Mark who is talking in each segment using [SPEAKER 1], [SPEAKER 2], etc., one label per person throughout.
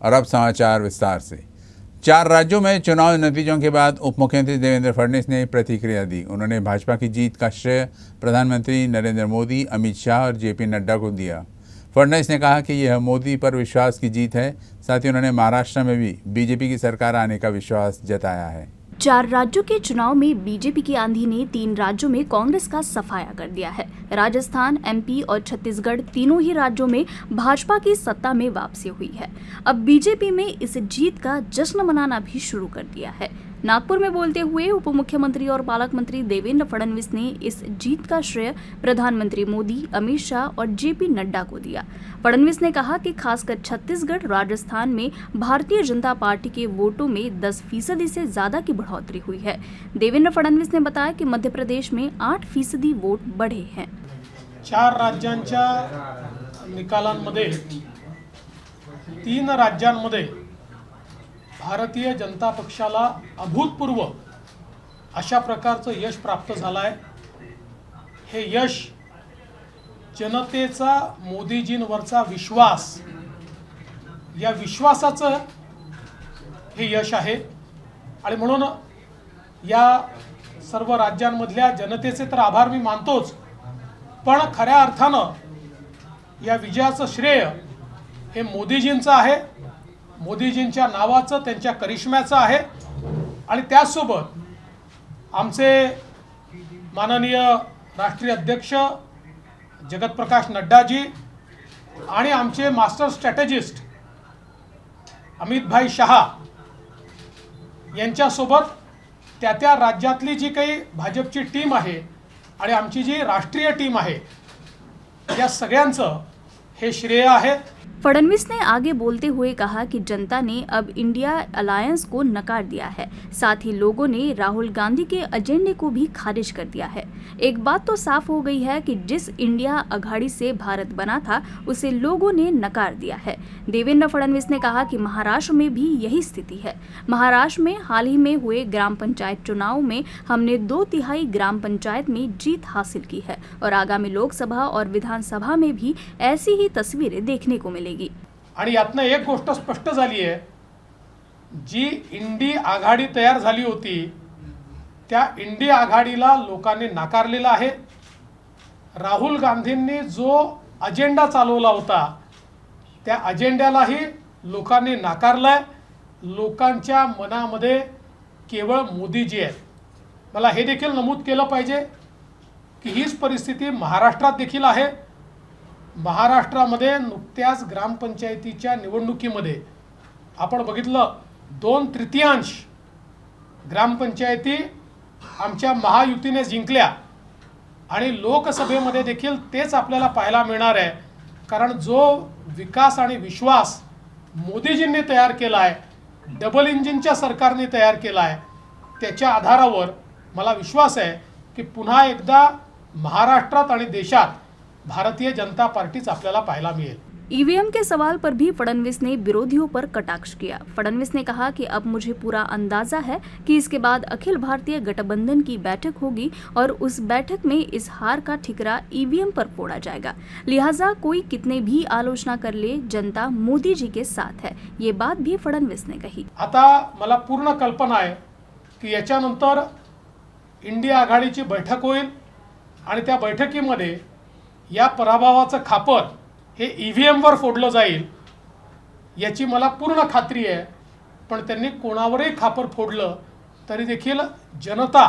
[SPEAKER 1] और अब समाचार विस्तार से। 4 राज्यों में चुनाव नतीजों के बाद उप मुख्यमंत्री देवेंद्र फडणवीस ने प्रतिक्रिया दी। उन्होंने भाजपा की जीत का श्रेय प्रधानमंत्री नरेंद्र मोदी, अमित शाह और जेपी नड्डा को दिया। फडणवीस ने कहा कि यह मोदी पर विश्वास की जीत है। साथ ही उन्होंने महाराष्ट्र में भी बीजेपी की सरकार आने का विश्वास जताया है।
[SPEAKER 2] 4 राज्यों के चुनाव में बीजेपी की आंधी ने 3 राज्यों में कांग्रेस का सफाया कर दिया है। राजस्थान, एमपी और छत्तीसगढ़ तीनों ही राज्यों में भाजपा की सत्ता में वापसी हुई है। अब बीजेपी में इस जीत का जश्न मनाना भी शुरू कर दिया है। नागपुर में बोलते हुए उप मुख्यमंत्री और पालक मंत्री देवेंद्र फडणवीस ने इस जीत का श्रेय प्रधानमंत्री मोदी, अमित शाह और जेपी नड्डा को दिया। फडणवीस ने कहा कि खासकर छत्तीसगढ़, राजस्थान में भारतीय जनता पार्टी के वोटों में 10% से ज्यादा की बढ़ोतरी हुई है। देवेंद्र फडणवीस ने बताया कि मध्य प्रदेश में 8% वोट बढ़े हैं।
[SPEAKER 3] 4 राज्यांच्या निकालांमध्ये 3 राज्यांमध्ये भारतीय जनता पक्षाला अभूतपूर्व अशा प्रकारचं यश प्राप्त झालं आहे। हे यश जनतेचा मोदीजींवरचा विश्वास, या विश्वासाचं हे यश आहे। आणि म्हणून या सर्व राज्यांमधल्या जनतेचे तर आभार मी मानतोच, पण खऱ्या अर्थानं या विजयाचं श्रेय हे मोदीजींचं आहे, मोदीजींच्या नावाचं, त्यांच्या करिश्म्याचं आहे। आणि त्यासोबत आमचे माननीय राष्ट्रीय अध्यक्ष जगतप्रकाश नड्डाजी आणि आमचे मास्टर स्ट्रॅटेजिस्ट अमित भाई शाह यांच्यासोबत त्या राज्यातली जी काही भाजपची टीम आहे आणि आमची जी राष्ट्रीय टीम आहे, या सगळ्यांचं हे श्रेय आहे।
[SPEAKER 2] फडणवीस ने आगे बोलते हुए कहा कि जनता ने अब इंडिया अलायंस को नकार दिया है। साथ ही लोगों ने राहुल गांधी के एजेंडे को भी खारिज कर दिया है। एक बात तो साफ हो गई है कि जिस इंडिया अघाड़ी से भारत बना था उसे लोगों ने नकार दिया है। देवेंद्र फडणवीस ने कहा कि महाराष्ट्र में भी यही स्थिति है। महाराष्ट्र में हाल ही में हुए ग्राम पंचायत चुनाव में हमने 2/3 ग्राम पंचायत में जीत हासिल की है और आगामी लोकसभा और विधानसभा में भी ऐसी ही तस्वीरें देखने को मिलेगी।
[SPEAKER 3] आणि यातनं एक गोष्ट स्पष्ट झाली आहे, जी इंडी आघाडी तयार झाली होती त्या इंडी आघाडीला लोकांनी नाकारलेला आहे। राहुल गांधींनी जो अजेंडा चालवला होता त्या अजेंड्यालाही लोकांनी नाकारलाय। लोकांच्या मनामध्ये केवळ मोदीजी आहेत। मला हे देखील नमूद केलं पाहिजे की हीच परिस्थिती महाराष्ट्रात देखील आहे। महाराष्ट्रामध्ये नुकत्याच ग्रामपंचायतीच्या निवडणुकीमध्ये आपण बघितलं 2/3 ग्रामपंचायती आमच्या महायुतीने जिंकल्या आणि लोकसभेमध्ये देखील तेच आपल्याला पाहायला मिळणार आहे। कारण जो विकास आणि विश्वास मोदीजींनी तयार केला आहे, डबल इंजिनच्या सरकारने तयार केला आहे, त्याच्या आधारावर मला विश्वास आहे की पुन्हा एकदा महाराष्ट्रात आणि देशात भारतीय जनता पार्टीच आपल्याला पाहायला मिळेल।
[SPEAKER 2] ईवीएम के सवाल पर भी फडणवीस ने विरोधियों पर कटाक्ष किया। फडणवीस ने कहा कि अब मुझे पूरा अंदाजा है कि इसके बाद अखिल भारतीय गठबंधन की बैठक होगी और उस बैठक में इस हार का ठिकरा ईवीएम पर फोड़ा जाएगा। लिहाजा कोई कितने भी आलोचना कर ले, जनता मोदी जी के साथ है, ये बात भी फडणवीस ने कही।
[SPEAKER 3] आता मला पूर्ण कल्पना आहे की याच्यानंतर इंडिया आघाडीची बैठक होईल आणि त्या बैठकीमध्ये या पराभवाचं खापर हे ईव्हीएमवर फोडलं जाईल याची मला पूर्ण खात्री आहे। पण त्यांनी कोणावरही खापर फोडलं तरी देखील जनता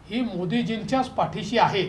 [SPEAKER 3] ही मोदीजींच्याच पाठीशी आहे।